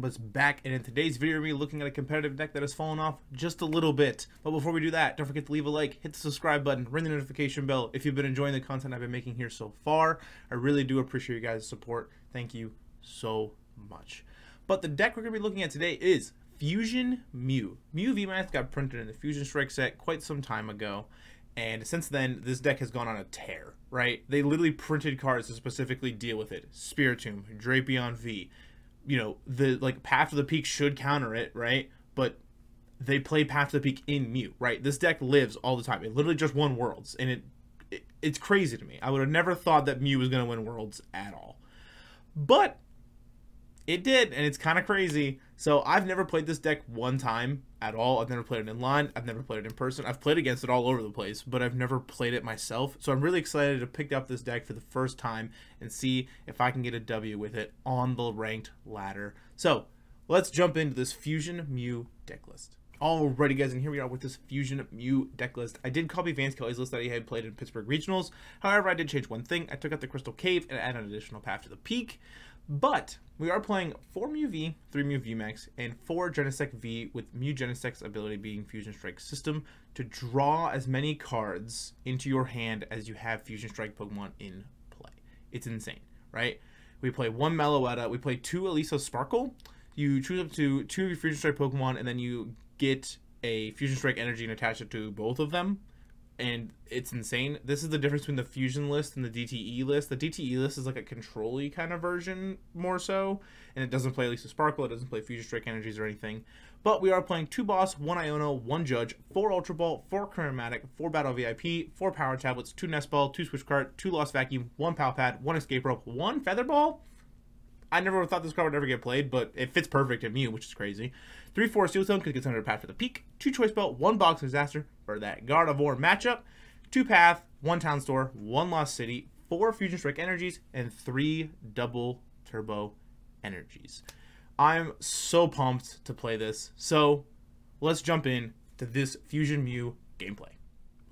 MegaBlitzz back, and in today's video we're looking at a competitive deck that has fallen off just a little bit. But before we do that, don't forget to leave a like, hit the subscribe button, ring the notification bell if you've been enjoying the content I've been making here so far. I really do appreciate you guys' support. Thank you so much. But the deck we're going to be looking at today is Fusion Mew. Mew VMAX got printed in the Fusion Strike set quite some time ago, and since then this deck has gone on a tear, right? They literally printed cards to specifically deal with it. Spiritomb, Drapion V, you know, the Path to the Peak should counter it, right? But they play Path to the Peak in Mew, right? This deck lives all the time. It literally just won Worlds, and it's crazy to me. I would have never thought that Mew was going to win Worlds at all. But it did, and it's kind of crazy. So I've never played this deck one time at all. I've never played it in line. I've never played it in person. I've played against it all over the place, but I've never played it myself. So I'm really excited to pick up this deck for the first time and see if I can get a W with it on the ranked ladder. So let's jump into this Fusion Mew deck list. Alrighty guys, and here we are with this Fusion Mew deck list. I did copy Vance Kelly's list that he had played in Pittsburgh Regionals. However, I did change one thing. I took out the Crystal Cave and added an additional Path to the Peak. But we are playing 4 Mew V, 3 Mew VMAX, and 4 Genesect V, with Mew Genesect's ability being Fusion Strike system to draw as many cards into your hand as you have Fusion Strike Pokemon in play. It's insane, right? We play 1 Meloetta, we play 2 Elesa Sparkle. You choose up to 2 of your Fusion Strike Pokemon, and then you get a Fusion Strike energy and attach it to both of them. And it's insane. This is the difference between the Fusion list and the DTE list. The DTE list is like a control-y kind of version, more so. And it doesn't play Elesa Sparkle, it doesn't play Fusion Strike energies or anything. But we are playing 2 Boss, 1 Iono, 1 Judge, 4 Ultra Ball, 4 Cram-o-matic, 4 Battle VIP, 4 Power Tablets, 2 Nest Ball, 2 Switch Cart, 2 Lost Vacuum, 1 Pal Pad, 1 Escape Rope, 1 Feather Ball. I never thought this card would ever get played, but it fits perfect in Mew, which is crazy. 3 Forest Seal Stone because it gets under a Path for the Peak. 2 Choice Belt, 1 Box of Disaster for that Gardevoir matchup. 2 Path, 1 Town Store, 1 Lost City, 4 Fusion Strike energies, and 3 double turbo energies. I'm so pumped to play this. So let's jump in to this Fusion Mew gameplay.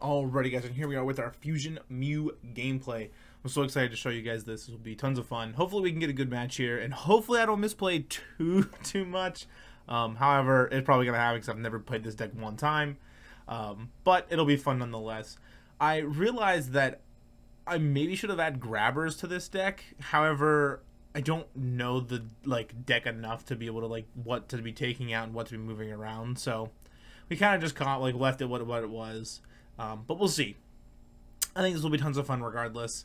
Alrighty guys, and here we are with our Fusion Mew gameplay. I'm so excited to show you guys this. This will be tons of fun. Hopefully we can get a good match here, and hopefully I don't misplay too much. However, it's probably going to happen because I've never played this deck one time. But it'll be fun nonetheless. I realized that I maybe should have added grabbers to this deck. However, I don't know the deck enough to be able to what to be taking out and what to be moving around. So we kind of just left it what it was. But we'll see. I think this will be tons of fun regardless.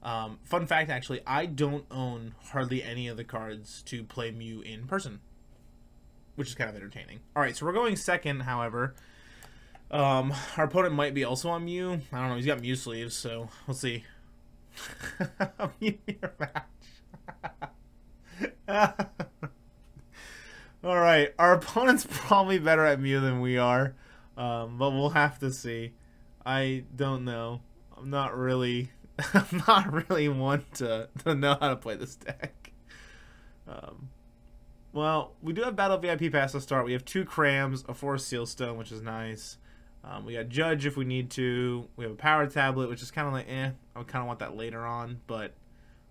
Fun fact, actually, I don't own hardly any of the cards to play Mew in person, which is kind of entertaining. All right, so we're going second, however. Our opponent might be also on Mew. I don't know. He's got Mew sleeves, so we'll see. Mew your match. All right, our opponent's probably better at Mew than we are, but we'll have to see. I don't know. I'm not really one to know how to play this deck. Well, we do have Battle VIP Pass to start. We have 2 Crams, a Forest Seal Stone, which is nice. We got Judge if we need to. We have a Power Tablet, which is kind of I would kind of want that later on, but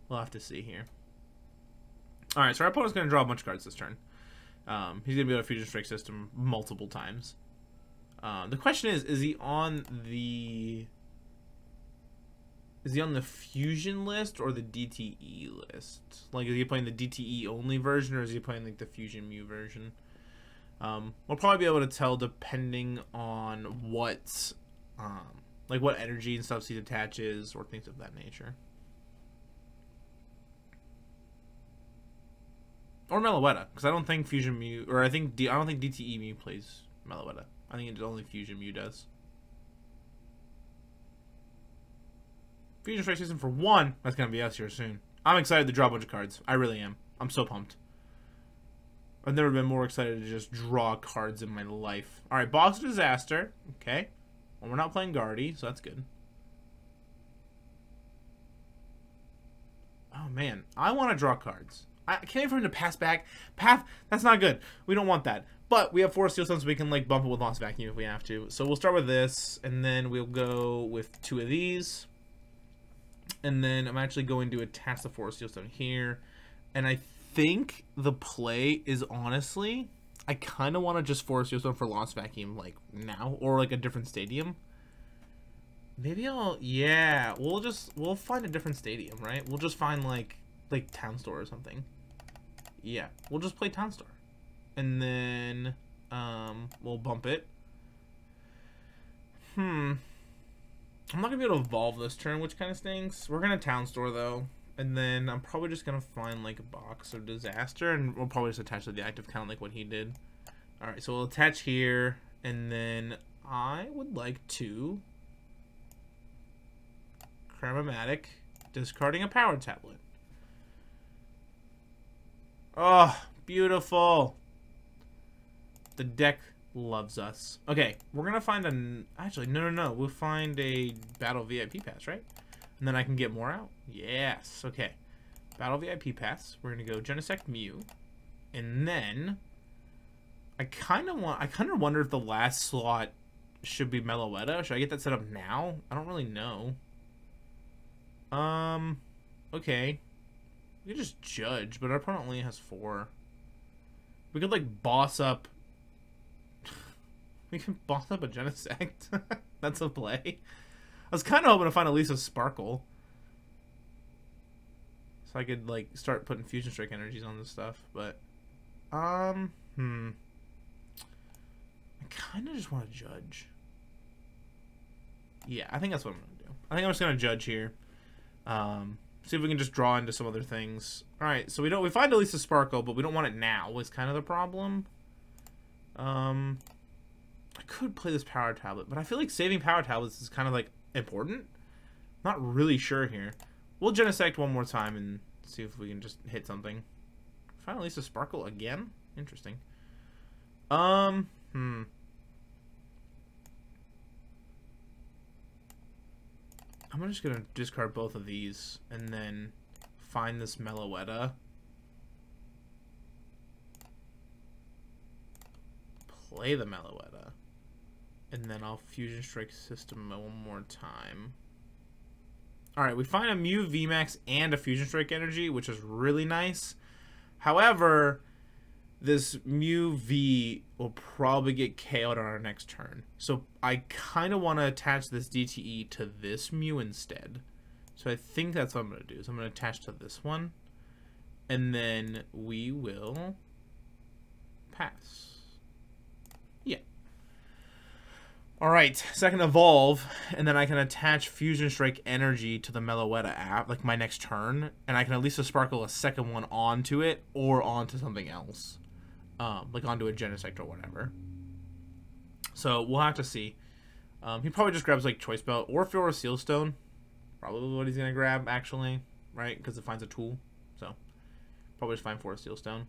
we'll have to see here. All right, so our opponent's going to draw a bunch of cards this turn. He's going to be able to Fusion Strike system multiple times. The question is he on the Fusion list or the DTE list? Is he playing the DTE only version, or is he playing the Fusion Mew version? We'll probably be able to tell depending on what what energy and stuff he attaches or things of that nature. Or Meloetta, because I don't think Fusion Mew, or I don't think DTE Mew plays Meloetta. I think it's only Fusion Mew does. Fusion Strike system for 1. That's gonna be us here soon. I'm excited to draw a bunch of cards. I really am. I'm so pumped. I've never been more excited to just draw cards in my life. Alright, Box of Disaster. Okay. Well, we're not playing Guardy, so that's good. Oh, man. I want to draw cards. I can't wait for him to pass back. Path, that's not good. We don't want that. But we have 4 Steel Stones, so we can bump it with Lost Vacuum if we have to. So we'll start with this, and then we'll go with 2 of these. And then I'm actually going to attach the Forest Seal Stone here. And I think the play is honestly, I kind of want to just force Steel Stone for Lost Vacuum like now, or like a different stadium. Maybe yeah, we'll find a different stadium, right? We'll just find like Town Store or something. Yeah, we'll just play Town Store. And then we'll bump it. I'm not gonna be able to evolve this turn, which kind of stinks. We're gonna Town Store though, and then I'm probably just gonna find like a Box of Disaster, and we'll probably just attach to the active count like what he did. All right, so we'll attach here, and then I would like to Cram-o-matic, discarding a Power Tablet. Oh, beautiful. The deck loves us. Okay, we're gonna find actually, no. We'll find a Battle VIP Pass, right? And then I can get more out. Yes, okay. Battle VIP Pass. We're gonna go Genesect Mew. And then I kind of wonder if the last slot should be Meloetta. Should I get that set up now? I don't really know. Okay. We could just Judge, but our opponent only has 4. We could like boss up. We can boss up a Genesect. That's a play. I was kind of hoping to find Elesa Sparkle, so I could like start putting Fusion Strike energies on this stuff. But I kind of just want to Judge. Yeah, I think that's what I'm gonna do. I think I'm just gonna Judge here. See if we can just draw into some other things. All right, so we find Elesa Sparkle, but we don't want it now. Was kind of the problem. I could play this Power Tablet, but I feel like saving Power Tablets is kind of like important. Not really sure here. We'll Genesect one more time and see if we can just hit something. Find Elesa Sparkle again? Interesting. I'm just gonna discard both of these and then find this Meloetta. Play the Meloetta. And then I'll Fusion Strike System one more time. Alright, we find a Mew VMAX and a Fusion Strike energy, which is really nice. However, this Mew V will probably get KO'd on our next turn. So I kind of want to attach this DTE to this Mew instead. So I think that's what I'm going to do. So I'm going to attach to this one. And then we will pass. Yeah. Alright, so I can evolve, and then I can attach Fusion Strike energy to the Meloetta app, like my next turn, and I can at least sparkle a second one onto it, or onto something else. Like onto a Genesect or whatever. So we'll have to see. He probably just grabs like Choice Belt, or if it were a Seal Stone, probably what he's going to grab, actually, right? Because it finds a tool, so probably just find for a Seal Stone.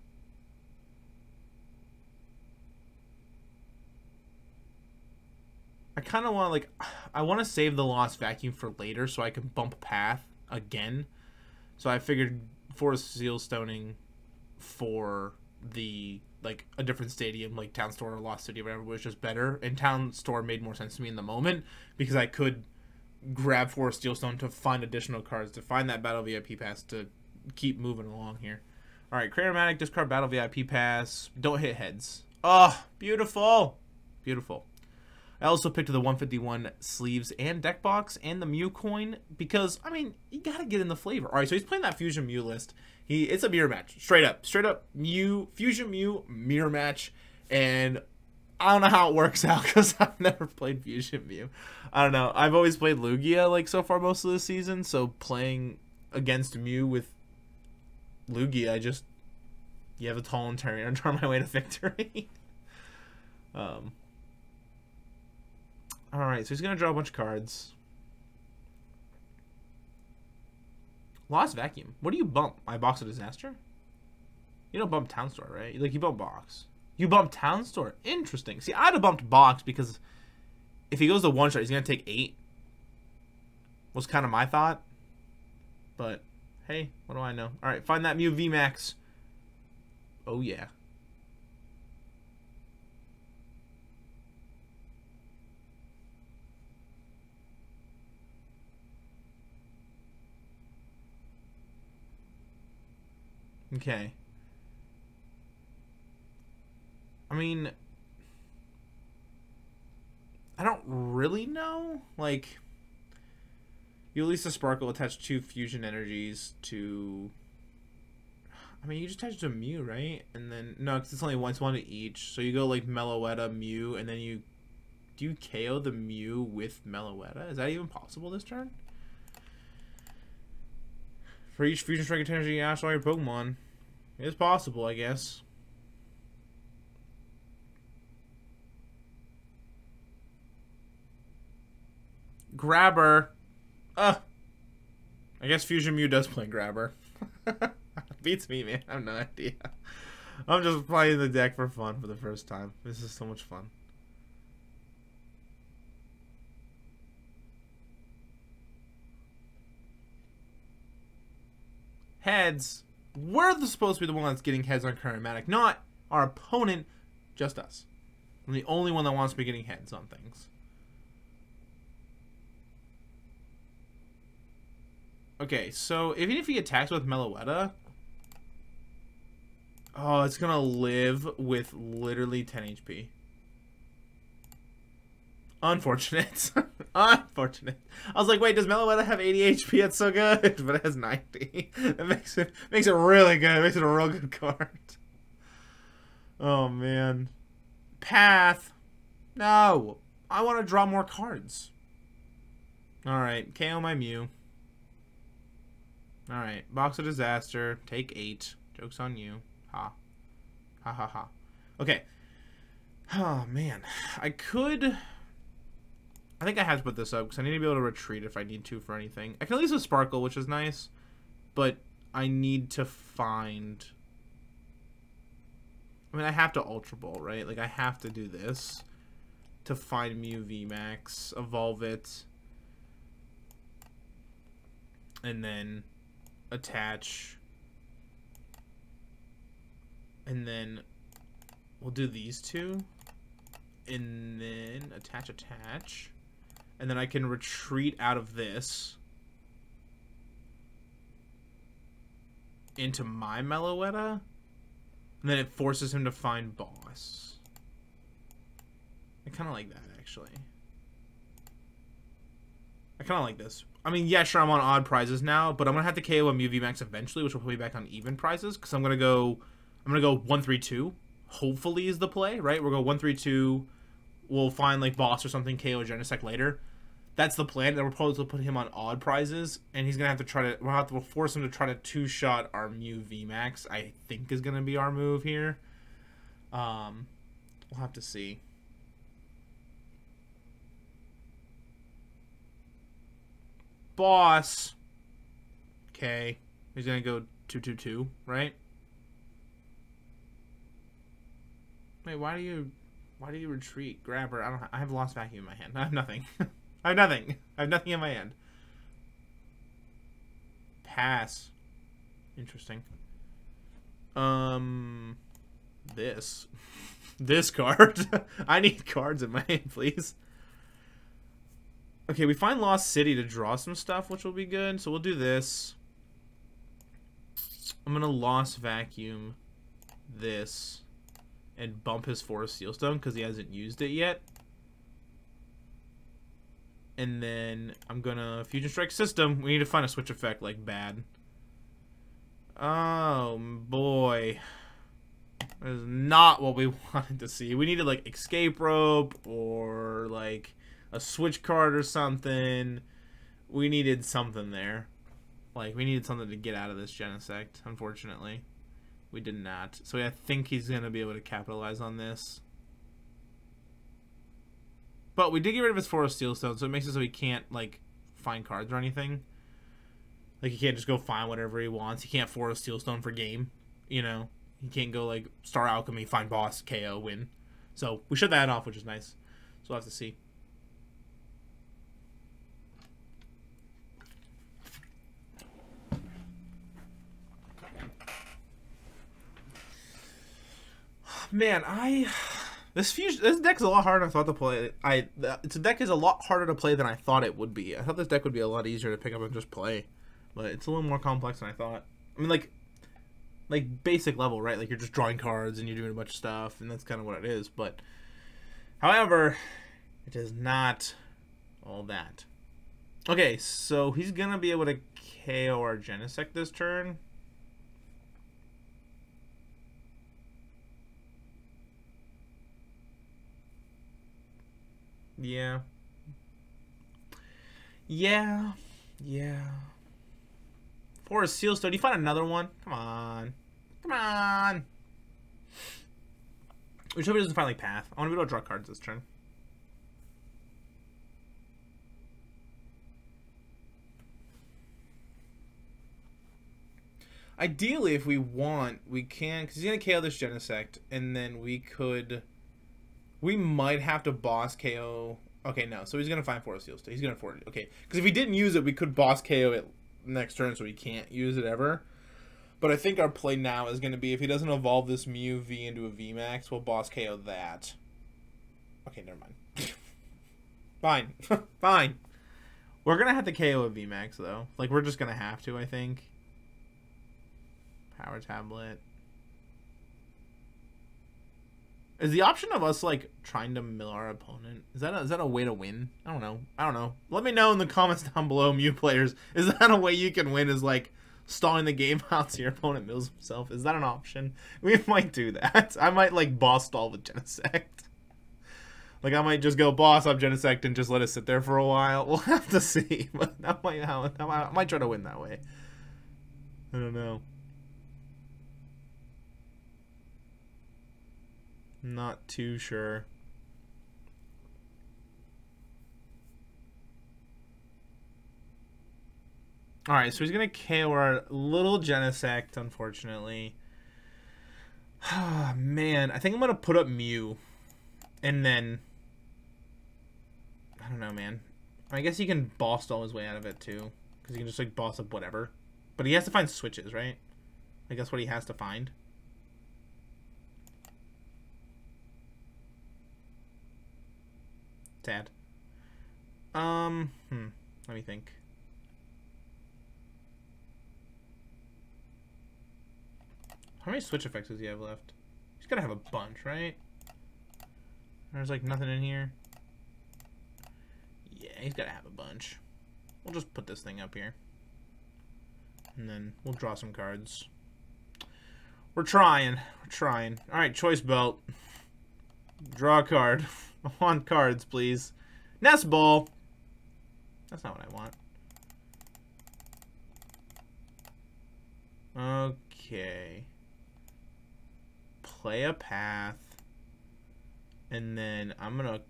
I kind of want to, like, I want to save the Lost Vacuum for later so I can bump Path again. So I figured for Seal Stoning for the, like, a different stadium, like Town Store or Lost City or whatever, was just better. And Town Store made more sense to me in the moment because I could grab for Steel Stone to find additional cards, to find that Battle VIP Pass, to keep moving along here. Alright, Cram-o-matic, discard Battle VIP Pass. Don't hit heads. Oh, beautiful. Beautiful. I also picked the 151 sleeves and deck box and the Mew coin because, I mean, you gotta get in the flavor. All right, so he's playing that Fusion Mew list. It's a mirror match, straight up Mew, Fusion Mew mirror match, and I don't know how it works out because I've never played Fusion Mew. I don't know. I've always played Lugia like so far most of the season, so playing against Mew with Lugia, you have a tall and turn and turn my way to victory. Alright, so he's going to draw a bunch of cards. Lost Vacuum. What do you bump? My Box of Disaster? You don't bump Town Store, right? Like, you bump Box. You bump Town Store. Interesting. See, I'd have bumped Box because if he goes to one shot, he's going to take 8. Was kind of my thought. But, hey, what do I know? Alright, find that Mew VMAX. Oh, yeah. Okay. I mean, I don't really know. Like, you Elesa Sparkle attach 2 fusion energies to... I mean, you just attach it to Mew, right? And then... No, because it's only one to each. So you go, like, Meloetta, Mew, and then you... Do you KO the Mew with Meloetta? Is that even possible this turn? For each Fusion Strike energy you ask all your Pokemon. It's possible, I guess. Grabber. I guess Fusion Mew does play Grabber. Beats me, man. I have no idea. I'm just playing the deck for fun for the first time. This is so much fun. Heads. We're supposed to be the one that's getting heads on Cram-o-matic, not our opponent, just us. I'm the only one that wants to be getting heads on things. Okay, so even if he attacks with Meloetta, oh, it's gonna live with literally 10 HP. Unfortunate. Unfortunate. I was like, wait, does Meloetta have 80 HP? That's so good. But it has 90. That makes it really good. It makes it a real good card. Oh, man. Path. No. I want to draw more cards. Alright. KO my Mew. Alright. Box of Disaster. Take 8. Joke's on you. Ha. Ha ha ha. Okay. Oh, man. I think I have to put this up because I need to be able to retreat if I need to for anything. I can at least with Sparkle, which is nice, but I need to find... I mean, I have to Ultra Ball, right? Like, I have to do this to find Mew VMAX, evolve it, and then attach, and then we'll do these two, and then attach. And then I can retreat out of this into my Meloetta. And then it forces him to find boss. I kind of like that, actually. I kind of like this. I mean, yeah, sure, I'm on odd prizes now, but I'm going to have to KO a Mew VMAX eventually, which will put me back on even prizes, because I'm going to go 1-3-2. Hopefully is the play, right? We'll go 1-3-2. We'll find, like, boss or something, KO Genesect later. That's the plan. We're supposed to put him on odd prizes, and he's gonna have to try to. We'll force him to try to 2-shot our Mew VMAX. I think is gonna be our move here. We'll have to see. Boss. Okay, he's gonna go 2-2-2, right? Wait, why do you retreat? Grabber. I have Lost Vacuum in my hand. I have nothing. I have nothing. I have nothing in my hand. Pass. Interesting. This card. I need cards in my hand, please. Okay, we find Lost City to draw some stuff, which will be good. So we'll do this. I'm gonna Lost Vacuum this and bump his Forest Sealstone because he hasn't used it yet. And then I'm gonna Fusion Strike System. We need to find a switch effect, like, bad. Oh, boy. That is not what we wanted to see. We needed, like, Escape Rope or, like, a Switch Cart or something. We needed something there. Like, we needed something to get out of this Genesect, unfortunately. We did not. So I think he's gonna be able to capitalize on this. But we did get rid of his Forest Sealstone, so it makes it so he can't, like, find cards or anything. Like, he can't just go find whatever he wants. He can't Forest Sealstone for game, you know? He can't go, like, Star Alchemy, find boss, KO, win. So, we shut that off, which is nice. So, we'll have to see. Man, This deck is a lot harder than I thought to play. This deck is a lot harder to play than I thought it would be. I thought this deck would be a lot easier to pick up and just play, but it's a little more complex than I thought. I mean, like, like basic level, right? Like you're just drawing cards and you're doing a bunch of stuff, and that's kind of what it is. But however, it is not all that. Okay, so he's gonna be able to KO our Genesect this turn. Yeah. Yeah. Yeah. Forest Seal Stone. Do you find another one? Come on. Come on. We hope he doesn't find like Path. I want to be able to draw cards this turn. Ideally, if we want, we can, because he's going to KO this Genesect, and then we could, we might have to boss KO. Okay, no, so he's going to find Forest Seal Stone. He's going to afford it. Okay, because if he didn't use it, we could boss KO it next turn, so he can't use it ever. But I think our play now is going to be, if he doesn't evolve this Mew V into a VMAX, we'll boss KO that. Okay, never mind. Fine. Fine. We're going to have to KO a VMAX, though. Like, we're just going to have to, I think. Power Tablet. Is the option of us, like, trying to mill our opponent? Is that a way to win? I don't know. I don't know. Let me know in the comments down below, Mew players. Is that a way you can win, is, like, stalling the game out so your opponent mills himself? Is that an option? We might do that. I might, like, boss stall with Genesect. Like, I might just go boss up Genesect and just let it sit there for a while. We'll have to see. But I might try to win that way. I don't know. Not too sure. Alright, so he's going to KO our little Genesect, unfortunately. Man, I think I'm going to put up Mew. And then... I don't know, man. I guess he can boss stall his way out of it, too. Because he can just, like, boss up whatever. But he has to find switches, right? Like, that's what he has to find. Sad. Let me think. How many switch effects does he have left? He's gotta have a bunch, right? There's like nothing in here. Yeah, he's gotta have a bunch. We'll just put this thing up here. And then we'll draw some cards. We're trying. We're trying. Alright, choice belt. Draw a card. I want cards, please. Nest Ball. That's not what I want. Okay. Play a path. And then I'm gonna...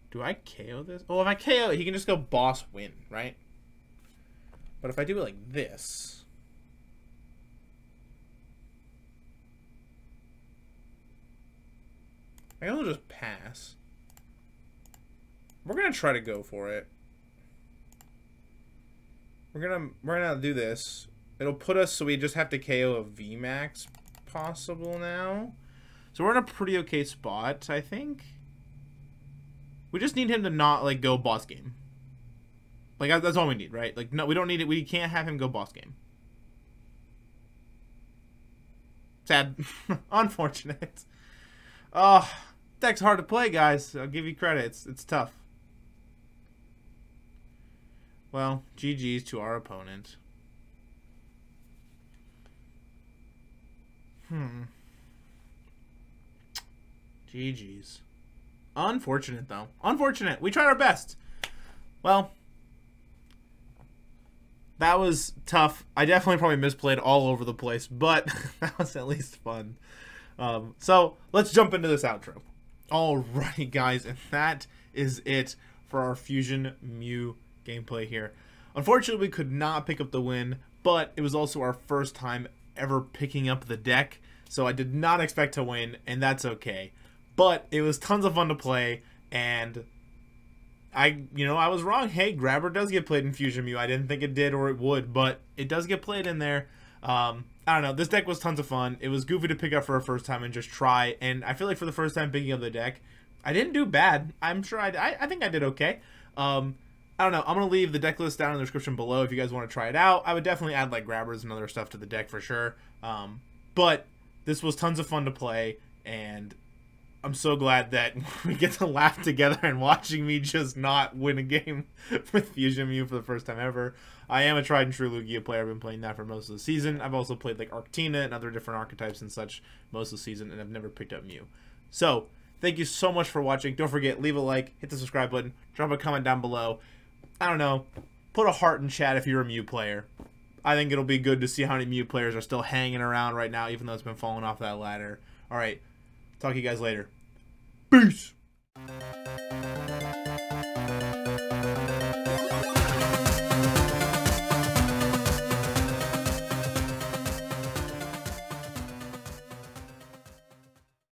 Do I KO this? Oh, if I KO it, he can just go boss win, right? But if I do it like this... I guess I'll just pass. We're gonna try to go for it. We're gonna do this. It'll put us so we just have to KO a VMAX possible now. So we're in a pretty okay spot, I think. We just need him to not like go boss game. Like that's all we need, right? Like no, we don't need it. We can't have him go boss game. Sad. Unfortunate. Oh. Deck's hard to play, guys. I'll give you credit. It's tough. Well, GG's to our opponent. GG's. Unfortunate, though. Unfortunate. We tried our best. Well, that was tough. I definitely probably misplayed all over the place, but that was at least fun. So, let's jump into this outro. Alrighty, guys, and that is it for our Fusion Mew gameplay here. Unfortunately, we could not pick up the win, but it was also our first time ever picking up the deck, so I did not expect to win, and that's okay. But it was tons of fun to play, and I was wrong. Hey, Grabber does get played in Fusion Mew. I didn't think it did or it would, but it does get played in there. I don't know. This deck was tons of fun. It was goofy to pick up for a first time and just try. And I feel like for the first time picking up the deck, I didn't do bad. I'm sure I think I did okay. I I don't know. I'm going to leave the deck list down in the description below if you guys want to try it out. I would definitely add like grabbers and other stuff to the deck for sure. But this was tons of fun to play, and I'm so glad that we get to laugh together and watching me just not win a game with Fusion Mew for the first time ever. I am a tried and true Lugia player. I've been playing that for most of the season. I've also played like Arctina and other different archetypes and such most of the season, and I've never picked up Mew. So, thank you so much for watching. Don't forget, leave a like, hit the subscribe button, drop a comment down below. I don't know, put a heart in chat if you're a Mew player. I think it'll be good to see how many Mew players are still hanging around right now, even though it's been falling off that ladder. Alright, talk to you guys later. Peace!